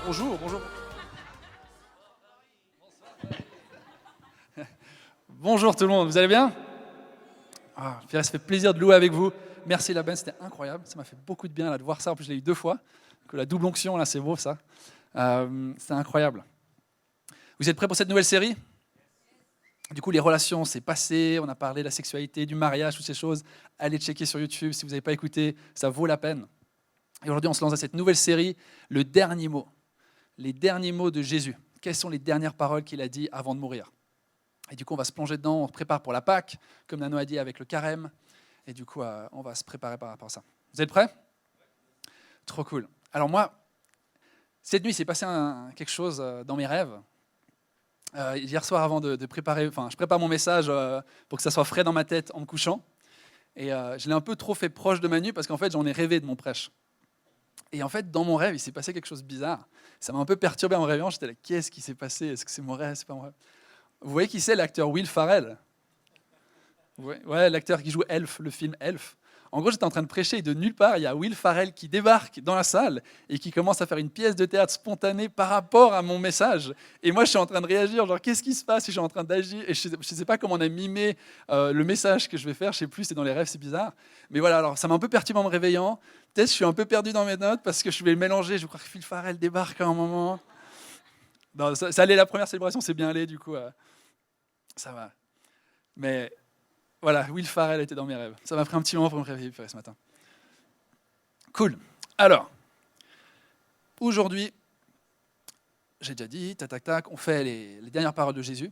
Bonjour, bonjour. Bonjour tout le monde, vous allez bien? Ça fait plaisir de louer avec vous. Merci la Ben, c'était incroyable. Ça m'a fait beaucoup de bien là, de voir ça. En plus, je l'ai eu 2 fois. Donc, la double onction, là, c'est beau ça. C'était incroyable. Vous êtes prêts pour cette nouvelle série? Du coup, les relations, c'est passé. On a parlé de la sexualité, du mariage, toutes ces choses. Allez checker sur YouTube si vous n'avez pas écouté, ça vaut la peine. Et aujourd'hui, on se lance dans cette nouvelle série, le dernier mot. Les derniers mots de Jésus. Quelles sont les dernières paroles qu'il a dit avant de mourir? Et du coup, on va se plonger dedans, on se prépare pour la Pâque, comme Nano a dit avec le carême. Et du coup, on va se préparer par rapport à ça. Vous êtes prêts? Trop cool. Alors moi, cette nuit, il s'est passé quelque chose dans mes rêves. Hier soir, avant de préparer, je prépare mon message pour que ça soit frais dans ma tête en me couchant. Et je l'ai un peu trop fait proche de ma nuit parce qu'en fait, j'en ai rêvé de mon prêche. Et en fait, dans mon rêve, il s'est passé quelque chose de bizarre. Ça m'a un peu perturbé en me réveillant. J'étais là, qu'est-ce qui s'est passé? Est-ce que c'est mon rêve? C'est pas mon rêve? Vous voyez qui c'est, l'acteur Will Ferrell? Ouais, l'acteur qui joue Elf, le film Elf. En gros, j'étais en train de prêcher et de nulle part, il y a Will Ferrell qui débarque dans la salle et qui commence à faire une pièce de théâtre spontanée par rapport à mon message. Et moi, je suis en train de réagir, genre, qu'est-ce qui se passe? Je suis en train d'agir et je ne sais pas comment on a mimé le message que je vais faire. Je ne sais plus, c'est dans les rêves, c'est bizarre. Mais voilà, alors ça m'a un peu perturbé en me réveillant. Peut-être je suis un peu perdu dans mes notes parce que je vais le mélanger. Je crois que Will Ferrell débarque à un moment. Non, ça allait, la première célébration, c'est bien allé, du coup, ça va. Mais voilà, Will Ferrell était dans mes rêves. Ça m'a pris un petit moment pour me réveiller ce matin. Cool. Alors, aujourd'hui, j'ai déjà dit, tac, on fait les dernières paroles de Jésus.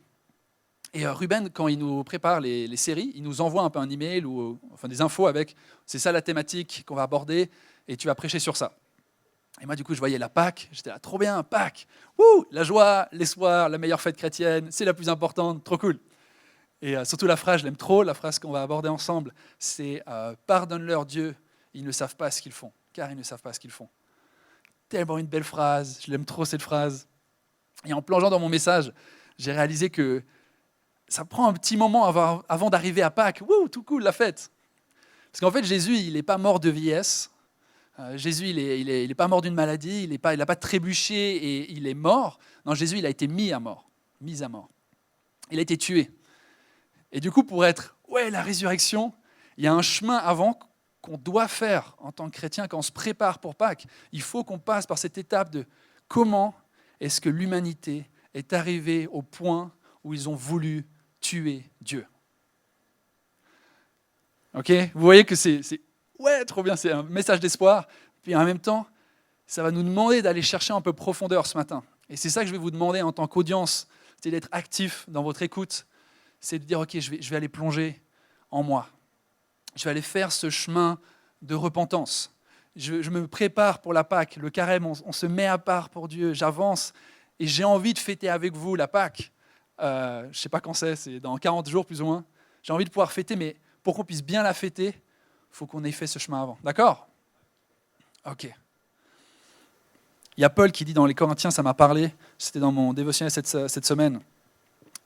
Et Ruben, quand il nous prépare les séries, il nous envoie un peu un email ou enfin des infos avec, c'est ça la thématique qu'on va aborder et tu vas prêcher sur ça. Et moi, du coup, je voyais la Pâque, j'étais là, trop bien, Pâques, wouh, la joie, l'espoir, la meilleure fête chrétienne, c'est la plus importante, trop cool. Et surtout la phrase, je l'aime trop, la phrase qu'on va aborder ensemble, c'est pardonne-leur Dieu, ils ne savent pas ce qu'ils font, car ils ne savent pas ce qu'ils font. Tellement une belle phrase, je l'aime trop cette phrase. Et en plongeant dans mon message, j'ai réalisé que ça prend un petit moment avant d'arriver à Pâques. Wouh, tout cool, la fête. Parce qu'en fait, Jésus, il n'est pas mort de vieillesse. Jésus, il est pas mort d'une maladie, il n'a pas trébuché et il est mort. Non, Jésus, il a été mis à mort. Il a été tué. Et du coup, pour être, la résurrection, il y a un chemin avant qu'on doit faire en tant que chrétien quand on se prépare pour Pâques. Il faut qu'on passe par cette étape de comment est-ce que l'humanité est arrivée au point où ils ont voulu tuer Dieu. Ok? Vous voyez que c'est trop bien, c'est un message d'espoir. Puis en même temps, ça va nous demander d'aller chercher un peu profondeur ce matin. Et c'est ça que je vais vous demander en tant qu'audience, c'est d'être actif dans votre écoute. C'est de dire, ok, je vais aller plonger en moi. Je vais aller faire ce chemin de repentance. Je me prépare pour la Pâque, le carême, on se met à part pour Dieu, j'avance et j'ai envie de fêter avec vous la Pâque. Je ne sais pas quand c'est dans 40 jours plus ou moins. J'ai envie de pouvoir fêter, mais pour qu'on puisse bien la fêter, il faut qu'on ait fait ce chemin avant. D'accord? Ok. Il y a Paul qui dit dans les Corinthiens, ça m'a parlé, c'était dans mon dévotionnel cette semaine,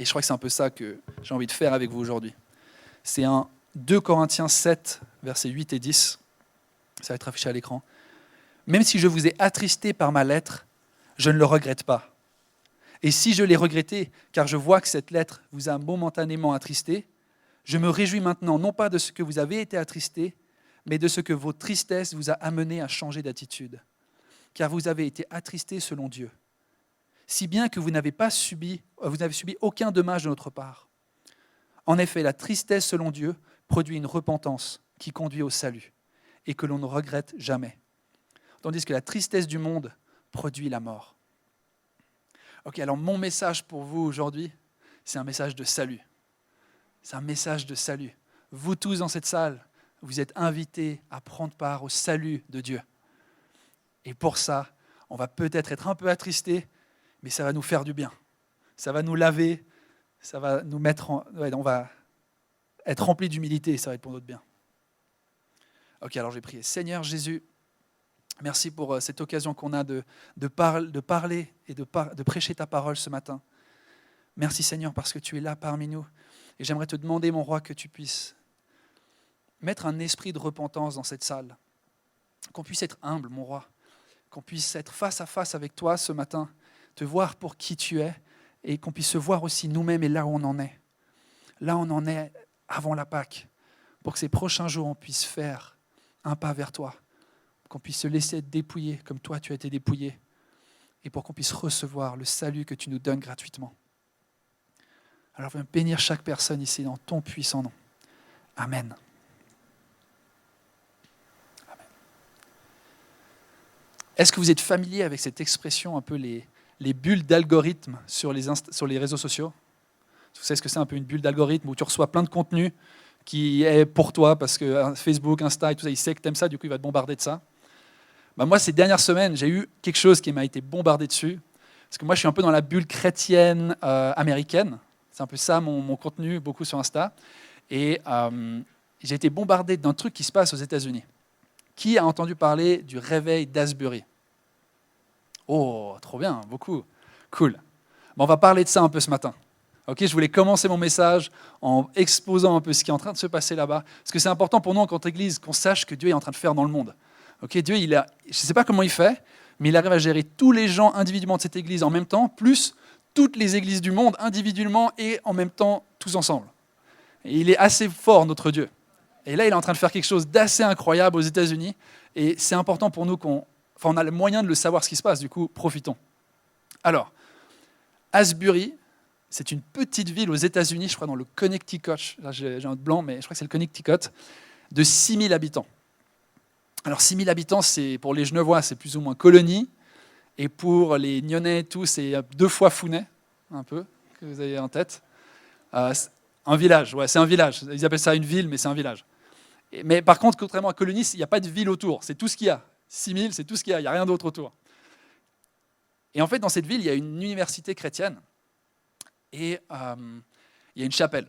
et je crois que c'est un peu ça que j'ai envie de faire avec vous aujourd'hui. C'est un 2 Corinthiens 7, versets 8 et 10. Ça va être affiché à l'écran. Même si je vous ai attristé par ma lettre, je ne le regrette pas. Et si je l'ai regretté, car je vois que cette lettre vous a momentanément attristé, je me réjouis maintenant, non pas de ce que vous avez été attristé, mais de ce que votre tristesse vous a amené à changer d'attitude. Car vous avez été attristé selon Dieu. Si bien que vous n'avez subi aucun dommage de notre part. En effet, la tristesse selon Dieu produit une repentance qui conduit au salut et que l'on ne regrette jamais. Tandis que la tristesse du monde produit la mort. Ok, alors mon message pour vous aujourd'hui, c'est un message de salut. C'est un message de salut. Vous tous dans cette salle, vous êtes invités à prendre part au salut de Dieu. Et pour ça, on va peut-être être un peu attristés, mais ça va nous faire du bien. Ça va nous laver, ça va nous mettre on va être remplis d'humilité et ça va être pour notre bien. Ok, alors je vais prier. Seigneur Jésus, merci pour cette occasion qu'on a de parler et de prêcher ta parole ce matin. Merci Seigneur parce que tu es là parmi nous. Et j'aimerais te demander, mon roi, que tu puisses mettre un esprit de repentance dans cette salle. Qu'on puisse être humble, mon roi. qu'on puisse être face à face avec toi ce matin, te voir pour qui tu es, et qu'on puisse se voir aussi nous-mêmes et là où on en est. Là où on en est avant la Pâque, pour que ces prochains jours, on puisse faire un pas vers toi, qu'on puisse se laisser être dépouillé comme toi tu as été dépouillé, et pour qu'on puisse recevoir le salut que tu nous donnes gratuitement. Alors viens bénir chaque personne ici dans ton puissant nom. Amen. Amen. Est-ce que vous êtes familier avec cette expression, un peu les bulles d'algorithme sur les réseaux sociaux? Vous savez ce que c'est un peu une bulle d'algorithme où tu reçois plein de contenu qui est pour toi parce que Facebook, Insta et tout ça, il sait que tu aimes ça, du coup il va te bombarder de ça. Moi, ces dernières semaines, j'ai eu quelque chose qui m'a été bombardé dessus. Parce que moi, je suis un peu dans la bulle chrétienne américaine. C'est un peu ça mon contenu, beaucoup sur Insta. Et j'ai été bombardé d'un truc qui se passe aux États-Unis. Qui a entendu parler du réveil d'Asbury? Oh, trop bien, beaucoup. Cool. On va parler de ça un peu ce matin. Okay, je voulais commencer mon message en exposant un peu ce qui est en train de se passer là-bas. Parce que c'est important pour nous, en tant qu'Église, qu'on sache ce que Dieu est en train de faire dans le monde. Okay, Dieu, je ne sais pas comment il fait, mais il arrive à gérer tous les gens individuellement de cette Église en même temps, plus toutes les églises du monde individuellement et en même temps, tous ensemble. Et il est assez fort, notre Dieu. Et là, il est en train de faire quelque chose d'assez incroyable aux États-Unis. Et c'est important pour nous on a le moyen de le savoir ce qui se passe, du coup, profitons. Alors, Asbury, c'est une petite ville aux États-Unis, je crois dans le Connecticut, là j'ai un blanc, mais je crois que c'est le Connecticut, de 6000 habitants. Alors 6000 habitants, pour les Genevois, c'est plus ou moins colonie, et pour les Nyonnais et tout, c'est 2 fois Founet, un peu, que vous avez en tête. Un village, ouais, c'est un village. Ils appellent ça une ville, mais c'est un village. Mais par contre, contrairement à Colonie, il n'y a pas de ville autour, c'est tout ce qu'il y a. 6000, c'est tout ce qu'il y a, il n'y a rien d'autre autour. Et en fait, dans cette ville, il y a une université chrétienne, et il y a une chapelle.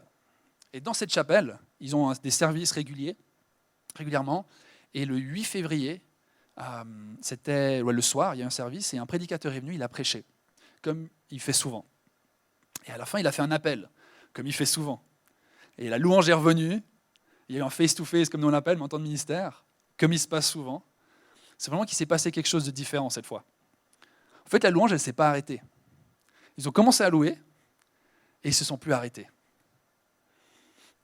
Et dans cette chapelle, ils ont des services régulièrement. Et le 8 février, c'était le soir, il y a eu un service, et un prédicateur est venu, il a prêché, comme il fait souvent. Et à la fin, il a fait un appel, comme il fait souvent. Et la louange est revenue, il y a eu un face-to-face, comme nous on l'appelle, mais en temps de ministère, comme il se passe souvent. C'est vraiment qu'il s'est passé quelque chose de différent cette fois. En fait, la louange, elle ne s'est pas arrêtée. Ils ont commencé à louer, et ils ne se sont plus arrêtés.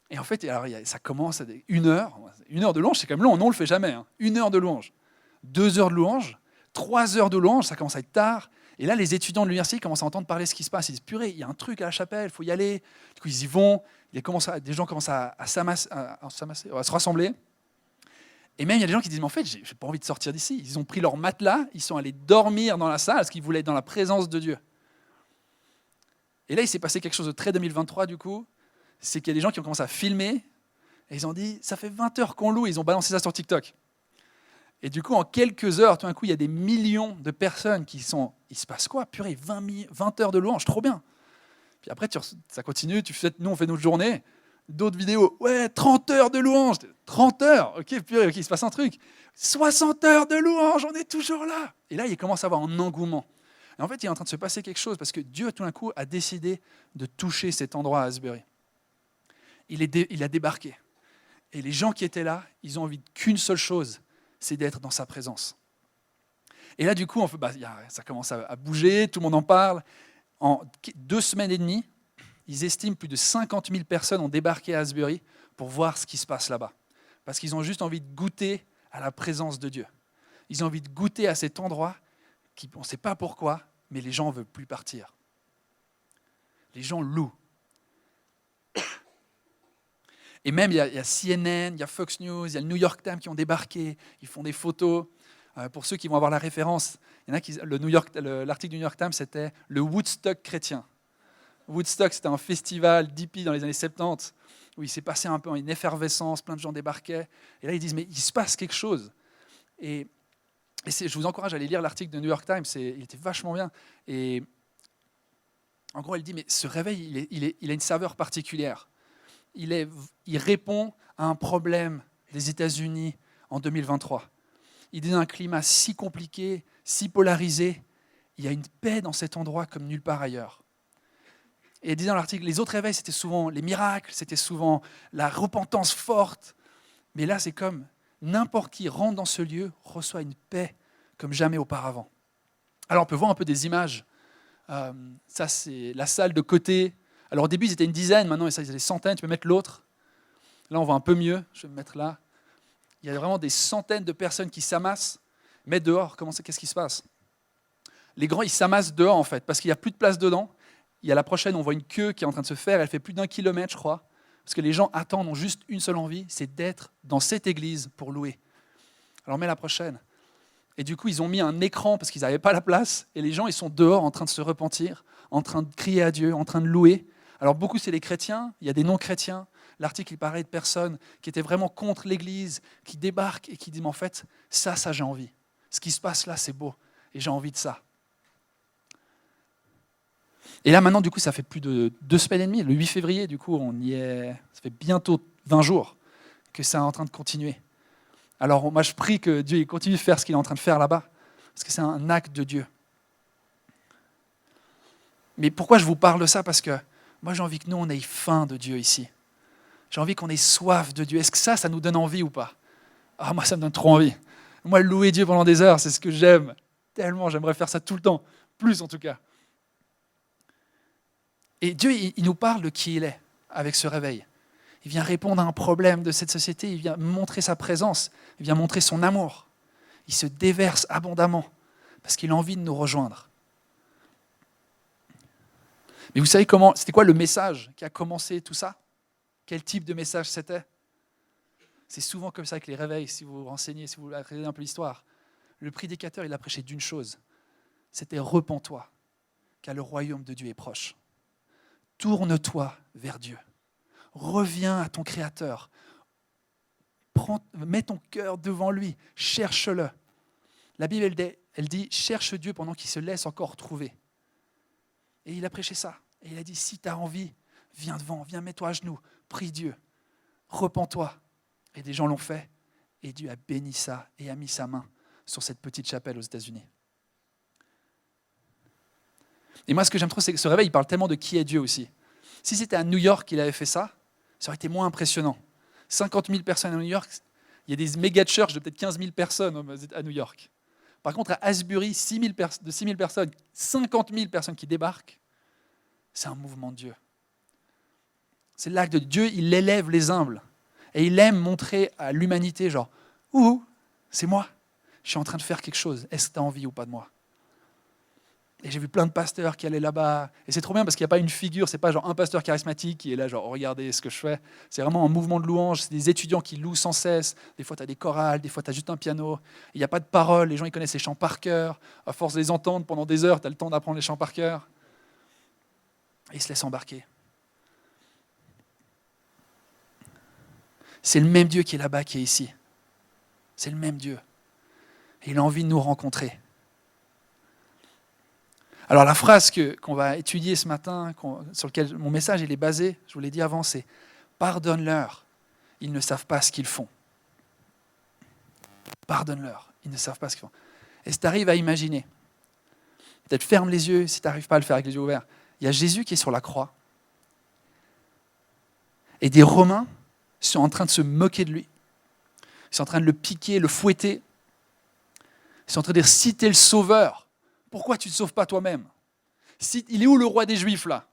Et en fait, alors, ça commence à 1 heure. 1 heure de louange, c'est quand même long. Non, on ne le fait jamais. 1 heure de louange. 2 heures de louange. 3 heures de louange, ça commence à être tard. Et là, les étudiants de l'université commencent à entendre parler de ce qui se passe. Ils disent, purée, il y a un truc à la chapelle, il faut y aller. Du coup, ils y vont. Des gens commencent à se rassembler. Et même, il y a des gens qui disent, mais en fait, j'ai pas envie de sortir d'ici. Ils ont pris leur matelas, ils sont allés dormir dans la salle parce qu'ils voulaient être dans la présence de Dieu. Et là, il s'est passé quelque chose de très 2023, du coup. C'est qu'il y a des gens qui ont commencé à filmer, et ils ont dit, ça fait 20 heures qu'on loue, et ils ont balancé ça sur TikTok. Et du coup, en quelques heures, tout d'un coup, il y a des millions de personnes qui sont, il se passe quoi? Purée, 20 heures de louange, trop bien. Puis après, ça continue, nous on fait notre journée, d'autres vidéos, ouais, 30 heures de louange, 30 heures, ok, purée, ok, il se passe un truc, 60 heures de louange, on est toujours là. Et là, il commence à avoir un engouement. Et en fait, il est en train de se passer quelque chose, parce que Dieu, tout d'un coup, a décidé de toucher cet endroit à Asbury. Il a débarqué. Et les gens qui étaient là, ils ont envie qu'une seule chose, c'est d'être dans sa présence. Et là, du coup, ça commence à bouger, tout le monde en parle. En 2 semaines et demie, ils estiment plus de 50 000 personnes ont débarqué à Asbury pour voir ce qui se passe là-bas. Parce qu'ils ont juste envie de goûter à la présence de Dieu. Ils ont envie de goûter à cet endroit, on ne sait pas pourquoi, mais les gens ne veulent plus partir. Les gens louent. Et même, il y a CNN, il y a Fox News, il y a le New York Times qui ont débarqué, ils font des photos. Pour ceux qui vont avoir la référence, il y en a l'article du New York Times, c'était le Woodstock chrétien. Woodstock, c'était un festival d'hippie dans les années 70, où il s'est passé un peu une effervescence, plein de gens débarquaient. Et là, ils disent, mais il se passe quelque chose. Et je vous encourage à aller lire l'article de New York Times, il était vachement bien. Et en gros, elle dit, mais ce réveil, il a une saveur particulière. Il répond à un problème des États-Unis en 2023. Il est dans un climat si compliqué, si polarisé. Il y a une paix dans cet endroit comme nulle part ailleurs. Et elle dit dans l'article, les autres réveils, c'était souvent les miracles, c'était souvent la repentance forte. Mais là, c'est comme n'importe qui rentre dans ce lieu, reçoit une paix comme jamais auparavant. Alors on peut voir un peu des images. Ça c'est la salle de côté. Alors au début ils étaient une dizaine, maintenant ils étaient des centaines, tu peux mettre l'autre. Là on voit un peu mieux, je vais me mettre là. Il y a vraiment des centaines de personnes qui s'amassent. Mais dehors, qu'est-ce qui se passe? Les grands ils s'amassent dehors en fait, parce qu'il n'y a plus de place dedans. Il y a la prochaine, on voit une queue qui est en train de se faire, elle fait plus d'1 kilomètre je crois. Parce que les gens attendent, ont juste une seule envie, c'est d'être dans cette église pour louer. Alors mets la prochaine. Et du coup, ils ont mis un écran parce qu'ils n'avaient pas la place. Et les gens, ils sont dehors en train de se repentir, en train de crier à Dieu, en train de louer. Alors beaucoup, c'est les chrétiens, il y a des non-chrétiens. L'article, il parlait de personnes qui étaient vraiment contre l'église, qui débarquent et qui disent, mais en fait, ça j'ai envie. Ce qui se passe là, c'est beau. Et j'ai envie de ça. Et là, maintenant, du coup, ça fait plus de 2 semaines et demie. Le 8 février, du coup, on y est. Ça fait bientôt 20 jours que ça est en train de continuer. Alors, moi, je prie que Dieu il continue de faire ce qu'il est en train de faire là-bas, parce que c'est un acte de Dieu. Mais pourquoi je vous parle de ça? Parce que moi, j'ai envie que nous, on ait faim de Dieu ici. J'ai envie qu'on ait soif de Dieu. Est-ce que ça nous donne envie ou pas? Ah, moi, ça me donne trop envie. Moi, louer Dieu pendant des heures, c'est ce que j'aime. Tellement, j'aimerais faire ça tout le temps. Plus, en tout cas. Et Dieu, il nous parle de qui il est avec ce réveil. Il vient répondre à un problème de cette société, il vient montrer sa présence, il vient montrer son amour. Il se déverse abondamment parce qu'il a envie de nous rejoindre. Mais vous savez c'était quoi le message qui a commencé tout ça? Quel type de message c'était? C'est souvent comme ça que les réveils, si vous vous renseignez, si vous regardez un peu l'histoire. Le prédicateur, il a prêché d'une chose, c'était « Repens-toi, car le royaume de Dieu est proche ». Tourne-toi vers Dieu. Reviens à ton Créateur. Mets ton cœur devant lui. Cherche-le. La Bible, elle dit, cherche Dieu pendant qu'il se laisse encore trouver. Et il a prêché ça. Et il a dit, si tu as envie, viens devant, viens, mets-toi à genoux, prie Dieu. Repens-toi. Et des gens l'ont fait. Et Dieu a béni ça et a mis sa main sur cette petite chapelle aux États-Unis. Et moi, ce que j'aime trop, c'est que ce réveil, il parle tellement de qui est Dieu aussi. Si c'était à New York qu'il avait fait ça, ça aurait été moins impressionnant. 50 000 personnes à New York, il y a des méga churches de peut-être 15 000 personnes à New York. Par contre, à Asbury, de 6 000 personnes, 50 000 personnes qui débarquent, c'est un mouvement de Dieu. C'est l'acte de Dieu, il élève les humbles. Et il aime montrer à l'humanité, genre, ouh, c'est moi, je suis en train de faire quelque chose, est-ce que tu as envie ou pas de moi? Et j'ai vu plein de pasteurs qui allaient là-bas. Et c'est trop bien parce qu'il n'y a pas une figure, c'est pas genre un pasteur charismatique qui est là, genre regardez ce que je fais. C'est vraiment un mouvement de louange, c'est des étudiants qui louent sans cesse. Des fois, tu as des chorales, des fois, tu as juste un piano. Il n'y a pas de paroles, les gens ils connaissent les chants par cœur. À force de les entendre pendant des heures, tu as le temps d'apprendre les chants par cœur. Et ils se laissent embarquer. C'est le même Dieu qui est là-bas, qui est ici. C'est le même Dieu. Et il a envie de nous rencontrer. Alors la phrase qu'on va étudier ce matin, sur laquelle mon message il est basé, je vous l'ai dit avant, c'est « Pardonne-leur, ils ne savent pas ce qu'ils font. » Pardonne-leur, ils ne savent pas ce qu'ils font. Et si tu arrives à imaginer, peut-être ferme les yeux si tu n'arrives pas à le faire avec les yeux ouverts, il y a Jésus qui est sur la croix et des Romains sont en train de se moquer de lui. Ils sont en train de le piquer, le fouetter. Ils sont en train de dire « Si tu es le sauveur, pourquoi tu ne te sauves pas toi-même? Il est où le roi des Juifs là?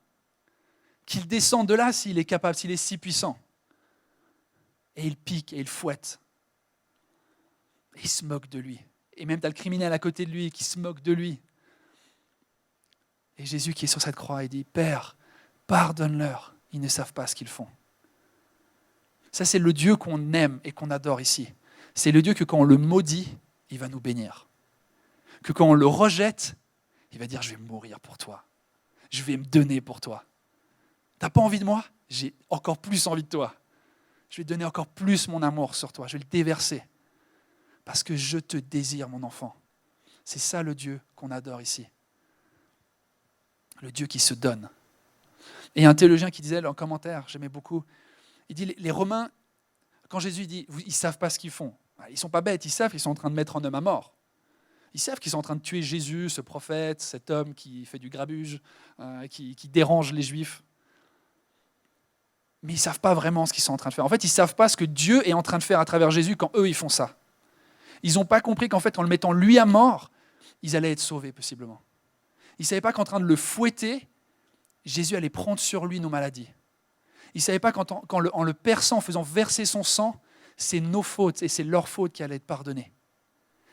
Qu'il descende de là s'il est capable, s'il est si puissant. » Et il pique et il fouette. Et il se moque de lui. Et même tu as le criminel à côté de lui qui se moque de lui. Et Jésus qui est sur cette croix, il dit « Père, pardonne-leur, ils ne savent pas ce qu'ils font. » Ça c'est le Dieu qu'on aime et qu'on adore ici. C'est le Dieu que quand on le maudit, il va nous bénir. Que quand on le rejette, il va dire « Je vais mourir pour toi. Je vais me donner pour toi. T'as pas envie de moi? J'ai encore plus envie de toi. Je vais donner encore plus mon amour sur toi. Je vais le déverser. Parce que je te désire, mon enfant. » C'est ça le Dieu qu'on adore ici. Le Dieu qui se donne. Et il y a un théologien qui disait en commentaire, j'aimais beaucoup, il dit les Romains, quand Jésus dit « Ils ne savent pas ce qu'ils font », ils ne sont pas bêtes, ils savent qu'ils sont en train de mettre un homme à mort. Ils savent qu'ils sont en train de tuer Jésus, ce prophète, cet homme qui fait du grabuge, qui dérange les Juifs. Mais ils ne savent pas vraiment ce qu'ils sont en train de faire. En fait, ils ne savent pas ce que Dieu est en train de faire à travers Jésus quand eux, ils font ça. Ils n'ont pas compris qu'en fait, en le mettant lui à mort, ils allaient être sauvés possiblement. Ils ne savaient pas qu'en train de le fouetter, Jésus allait prendre sur lui nos maladies. Ils ne savaient pas qu'en le perçant, en faisant verser son sang, c'est nos fautes et c'est leurs fautes qui allaient être pardonnées.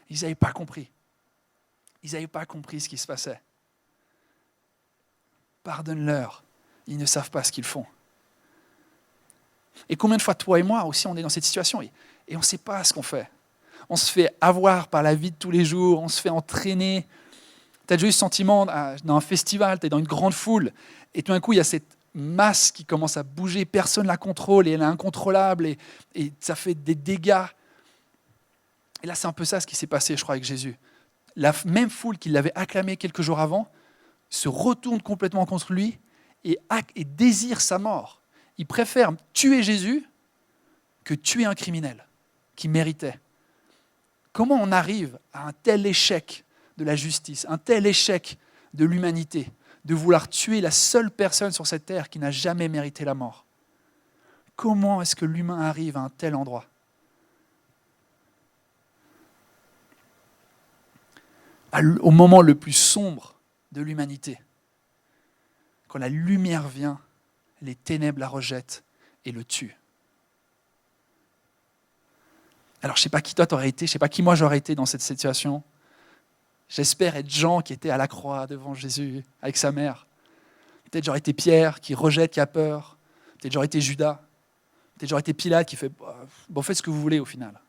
Ils n'avaient pas compris. Ils n'avaient pas compris ce qui se passait. Pardonne-leur. Ils ne savent pas ce qu'ils font. Et combien de fois, toi et moi aussi, on est dans cette situation et on ne sait pas ce qu'on fait. On se fait avoir par la vie de tous les jours, on se fait entraîner. Tu as déjà eu ce sentiment dans un festival, tu es dans une grande foule, et tout d'un coup, il y a cette masse qui commence à bouger, personne ne la contrôle, et elle est incontrôlable, et ça fait des dégâts. Et là, c'est un peu ça ce qui s'est passé, je crois, avec Jésus. La même foule qui l'avait acclamé quelques jours avant se retourne complètement contre lui et désire sa mort. Il préfère tuer Jésus que tuer un criminel qui méritait. Comment on arrive à un tel échec de la justice, un tel échec de l'humanité, de vouloir tuer la seule personne sur cette terre qui n'a jamais mérité la mort? Comment est-ce que l'humain arrive à un tel endroit? Au moment le plus sombre de l'humanité, quand la lumière vient, les ténèbres la rejettent et le tuent. Alors, je ne sais pas qui toi t'aurais été, je ne sais pas qui moi j'aurais été dans cette situation. J'espère être Jean qui était à la croix devant Jésus avec sa mère. Peut-être j'aurais été Pierre qui rejette, qui a peur. Peut-être j'aurais été Judas. Peut-être j'aurais été Pilate qui fait bon, faites ce que vous voulez au final.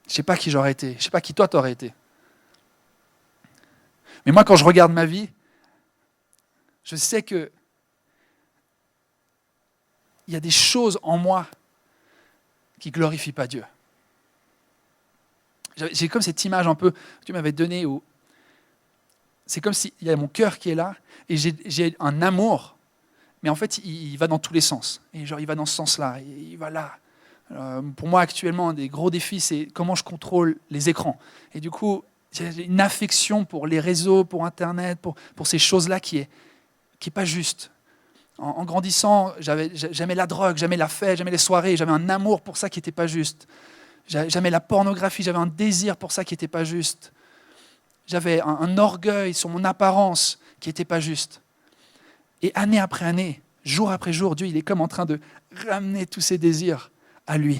Je ne sais pas qui j'aurais été, je ne sais pas qui toi t'aurais été. Mais moi, quand je regarde ma vie, je sais que il y a des choses en moi qui ne glorifient pas Dieu. J'ai comme cette image un peu que tu m'avais donnée où c'est comme s'il y a mon cœur qui est là et j'ai un amour, mais en fait, il va dans tous les sens. Et genre, il va dans ce sens-là, il va là. Pour moi, actuellement, un des gros défis, c'est comment je contrôle les écrans. Et du coup, j'ai une affection pour les réseaux, pour Internet, pour ces choses-là qui est pas juste. En grandissant, j'aimais la drogue, j'aimais la fête, j'aimais les soirées, j'avais un amour pour ça qui n'était pas juste. J'aimais la pornographie, j'avais un désir pour ça qui n'était pas juste. J'avais un orgueil sur mon apparence qui n'était pas juste. Et année après année, jour après jour, Dieu il est comme en train de ramener tous ces désirs à lui.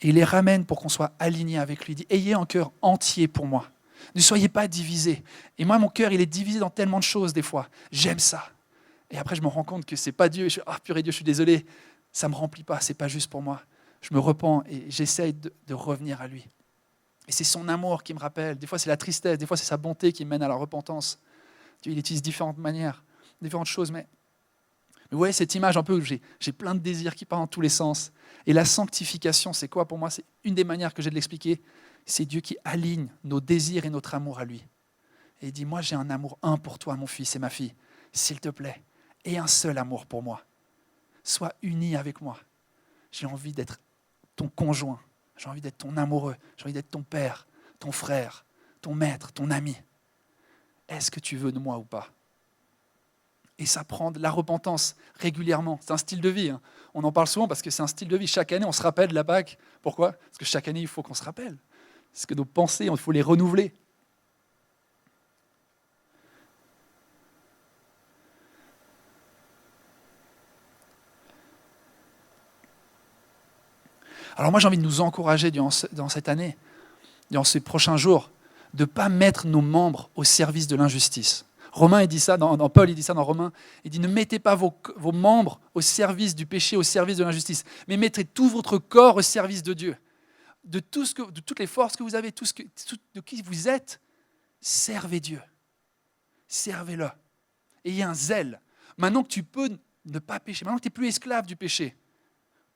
Et il les ramène pour qu'on soit aligné avec lui. Il dit, ayez un cœur entier pour moi. Ne soyez pas divisés. Et moi, mon cœur, il est divisé dans tellement de choses des fois. J'aime ça. Et après, je me rends compte que ce n'est pas Dieu. Je suis, purée Dieu, je suis désolé. Ça ne me remplit pas, ce n'est pas juste pour moi. Je me repens et j'essaye de revenir à lui. Et c'est son amour qui me rappelle. Des fois, c'est la tristesse. Des fois, c'est sa bonté qui me mène à la repentance. Dieu, il utilise différentes manières, différentes choses. Mais vous voyez cette image un peu où j'ai plein de désirs qui partent dans tous les sens. Et la sanctification, c'est quoi pour moi? C'est une des manières que j'ai de l'expliquer. C'est Dieu qui aligne nos désirs et notre amour à lui. Et il dit, moi j'ai un amour un pour toi, mon fils et ma fille. S'il te plaît, aie un seul amour pour moi. Sois uni avec moi. J'ai envie d'être ton conjoint. J'ai envie d'être ton amoureux. J'ai envie d'être ton père, ton frère, ton maître, ton ami. Est-ce que tu veux de moi ou pas? Et ça prend de la repentance régulièrement. C'est un style de vie. On en parle souvent parce que c'est un style de vie. Chaque année, on se rappelle de la Pâque. Pourquoi? Parce que chaque année, il faut qu'on se rappelle. Parce que nos pensées, il faut les renouveler. Alors moi, j'ai envie de nous encourager dans cette année, dans ces prochains jours, de ne pas mettre nos membres au service de l'injustice. Romain, il dit ça, Paul, il dit ça dans Romains, il dit, ne mettez pas vos membres au service du péché, au service de l'injustice, mais mettez tout votre corps au service de Dieu. De toutes les forces que vous avez, de qui vous êtes, servez Dieu. Servez-le. Ayez un zèle. Maintenant que tu peux ne pas pécher, maintenant que tu n'es plus esclave du péché,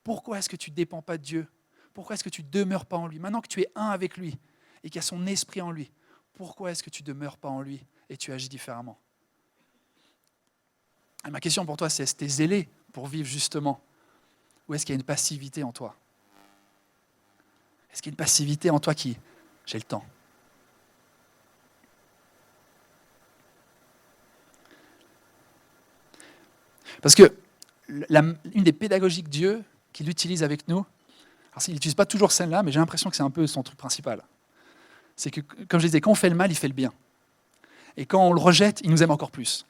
pourquoi est-ce que tu ne dépends pas de Dieu? Pourquoi est-ce que tu ne demeures pas en lui? Maintenant que tu es un avec lui et qu'il y a son esprit en lui, pourquoi est-ce que tu ne demeures pas en lui et tu agis différemment? Et ma question pour toi, c'est est-ce que tu es zélé pour vivre justement? Ou est-ce qu'il y a une passivité en toi? Est-ce qu'il y a une passivité en toi qui, j'ai le temps? Parce que une des pédagogies que Dieu, qu'il utilise avec nous, alors Alors, il n'utilise pas toujours celle-là, mais j'ai l'impression que c'est un peu son truc principal. C'est que, comme je disais, quand on fait le mal, il fait le bien. Et quand on le rejette, il nous aime encore plus.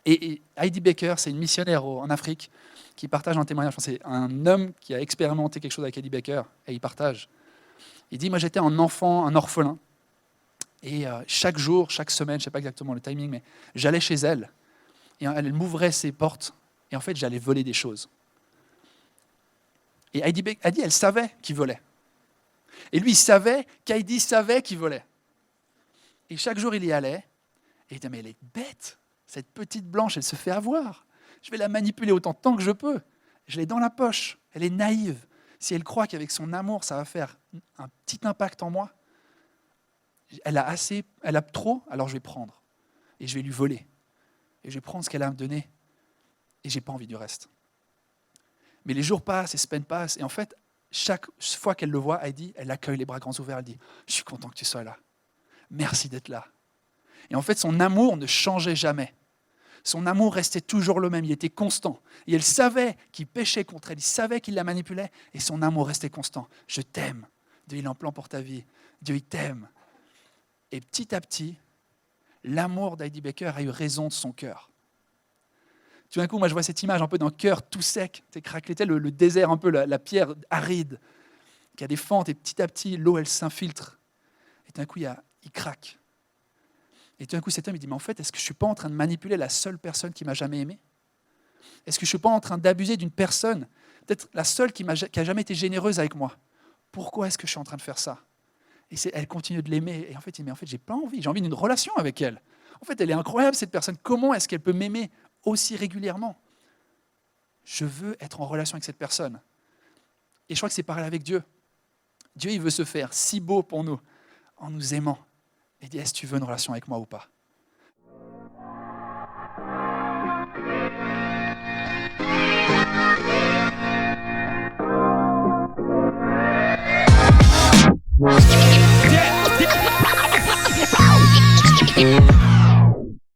Et Heidi Baker, c'est une missionnaire en Afrique qui partage un témoignage. C'est un homme qui a expérimenté quelque chose avec Heidi Baker, et il partage. Il dit, moi j'étais un enfant, un orphelin, et chaque jour, chaque semaine, je ne sais pas exactement le timing, mais j'allais chez elle, et elle m'ouvrait ses portes, et en fait j'allais voler des choses. Et Heidi, elle savait qu'il volait. Et lui, il savait qu'Heidi savait qu'il volait. Et chaque jour, il y allait, et il disait, mais elle est bête, cette petite blanche, elle se fait avoir. Je vais la manipuler autant de temps que je peux. Je l'ai dans la poche. Elle est naïve. Si elle croit qu'avec son amour, ça va faire un petit impact en moi, elle a trop, alors je vais prendre. Et je vais lui voler. Et je vais prendre ce qu'elle a à me donner. Et je n'ai pas envie du reste. Mais les jours passent, les semaines passent. Et en fait, chaque fois qu'elle le voit, elle l'accueille les bras grands ouverts. Elle dit, je suis content que tu sois là. Merci d'être là. Et en fait, son amour ne changeait jamais. Son amour restait toujours le même, il était constant. Et elle savait qu'il péchait contre elle, il savait qu'il la manipulait, et son amour restait constant. Je t'aime. Dieu, il a un plan pour ta vie. Dieu, il t'aime. Et petit à petit, l'amour d'Heidi Baker a eu raison de son cœur. Tout d'un coup, moi, je vois cette image un peu d'un cœur tout sec, craquelé, le désert, un peu la pierre aride, qui a des fentes, et petit à petit, l'eau, elle s'infiltre. Et tout d'un coup, il craque. Et tout d'un coup, cet homme, il dit, mais en fait, est-ce que je ne suis pas en train de manipuler la seule personne qui m'a jamais aimé? Est-ce que je ne suis pas en train d'abuser d'une personne, peut-être la seule qui n'a jamais été généreuse avec moi? Pourquoi est-ce que je suis en train de faire ça? Et elle continue de l'aimer. Et en fait, il dit, mais en fait, j'ai pas envie. J'ai envie d'une relation avec elle. En fait, elle est incroyable, cette personne. Comment est-ce qu'elle peut m'aimer aussi régulièrement? Je veux être en relation avec cette personne. Et je crois que c'est pareil avec Dieu. Dieu, il veut se faire si beau pour nous, en nous aimant. Et il dit, est-ce que tu veux une relation avec moi ou pas?